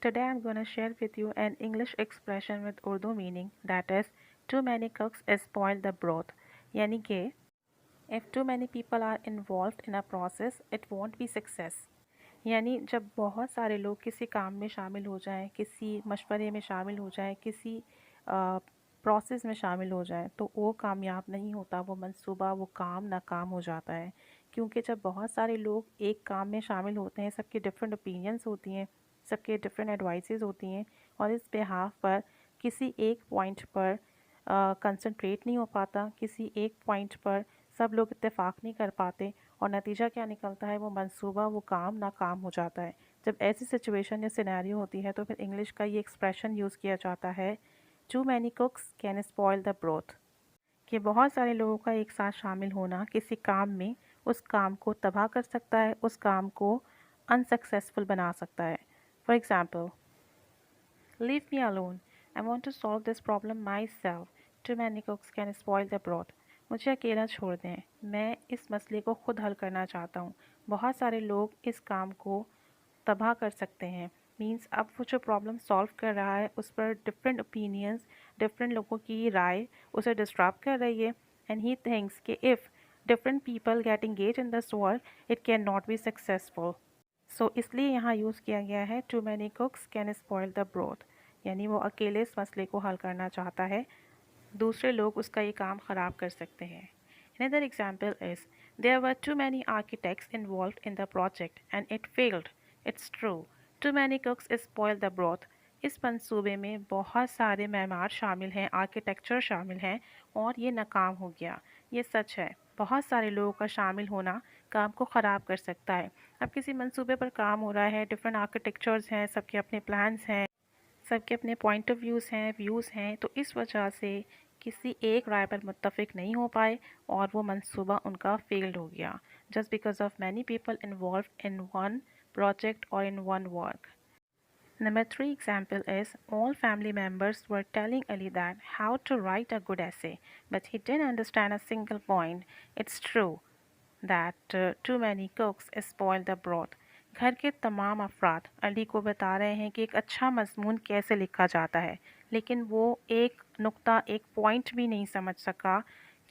Today I'm going to share with you an English expression with Urdu meaning that is too many cooks spoil the broth. यानी कि if too many people are involved in a process it won't be success. यानी जब बहुत सारे लोग किसी काम में शामिल हो जाएं, किसी मशवरे में शामिल हो जाएं, किसी प्रोसेस में शामिल हो जाएं तो वो कामयाब नहीं होता, वो मंसूबा वो काम नाकाम हो जाता है। क्योंकि जब बहुत सारे लोग एक काम में शामिल होते हैं, सबकी डिफरेंट ओपिनियंस होती हैं, सबके डिफरेंट एडवाइसेस होती हैं और इस बिहाफ पर किसी एक पॉइंट पर कंसंट्रेट नहीं हो पाता, किसी एक पॉइंट पर सब लोग इत्तेफाक नहीं कर पाते और नतीजा क्या निकलता है, वो मंसूबा वो काम नाकाम हो जाता है। जब ऐसी सिचुएशन या सिनेरियो होती है तो फिर इंग्लिश का ये एक्सप्रेशन यूज़ किया जाता है too many cooks can spoil the broth, कि बहुत सारे लोगों का एक साथ शामिल होना किसी काम में उस काम को तबाह कर सकता है, उस काम को अनसक्सेसफुल बना सकता है। For example, leave me alone, I want to solve this problem myself, too many cooks can spoil the broth. मुझे अकेला छोड़ दें, मैं इस मसले को खुद हल करना चाहता हूँ, बहुत सारे लोग इस काम को तबाह कर सकते हैं। मीन्स अब वो जो प्रॉब्लम सॉल्व कर रहा है उस पर डिफरेंट ओपिनियंस, डिफरेंट लोगों की राय उसे डिस्टर्ब कर रही है एंड ही थिंक्स कि if different people get engage in this work it can not be successful. So इसलिए यहाँ यूज़ किया गया है too many cooks can spoil the broth, यानी वो अकेले इस मसले को हल करना चाहता है, दूसरे लोग उसका ये काम ख़राब कर सकते हैं। Another example is there were too many architects involved in the project and it failed. It's true. Too many cooks spoil the broth. इस मंसूबे में बहुत सारे मेमार शामिल हैं, आर्किटेक्चर शामिल हैं और ये नाकाम हो गया। ये सच है, बहुत सारे लोगों का शामिल होना काम को ख़राब कर सकता है। अब किसी मंसूबे पर काम हो रहा है, डिफरेंट आर्किटेक्चर्स हैं, सबके अपने प्लान्स हैं, सबके अपने पॉइंट ऑफ व्यूज़ हैं, तो इस वजह से किसी एक राय पर मुत्तफिक नहीं हो पाए और वो मंसूबा उनका फेल्ड हो गया, just because of many people involve in one project or in one work. Number 3 example is all family members were telling Ali that how to write a good essay, but he didn't understand a single point. It's true that too many cooks spoil the broth. घर के तमाम अफराद अली को बता रहे हैं कि एक अच्छा मजमून कैसे लिखा जाता है, लेकिन वो एक नुक्ता एक पॉइंट भी नहीं समझ सका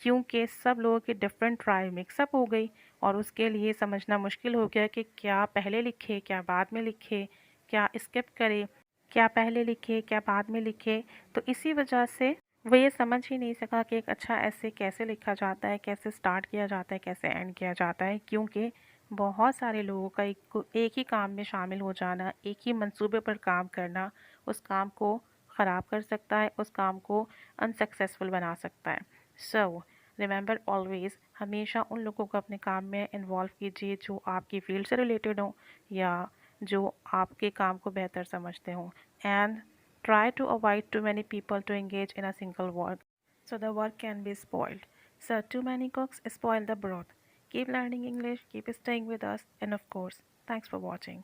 क्योंकि सब लोगों की डिफरेंट राय मिक्सअप हो गई और उसके लिए समझना मुश्किल हो गया कि क्या पहले लिखे क्या बाद में लिखे, क्या स्किप करे, क्या पहले लिखे क्या बाद में लिखे। तो इसी वजह से वो ये समझ ही नहीं सका कि एक अच्छा ऐसे कैसे लिखा जाता है, कैसे स्टार्ट किया जाता है, कैसे एंड किया जाता है, क्योंकि बहुत सारे लोगों का एक ही काम में शामिल हो जाना, एक ही मंसूबे पर काम करना उस काम को ख़राब कर सकता है, उस काम को अनसक्सेसफुल बना सकता है। सो रिमेंबर ऑलवेज़, हमेशा उन लोगों को अपने काम में इन्वॉल्व कीजिए जो आपकी फील्ड से रिलेटेड हो या जो आपके काम को बेहतर समझते हों, and try to avoid too many people to engage in a single work, so the work can be spoiled. So too many cooks spoil the broth. Keep learning English, keep staying with us, and of course, thanks for watching.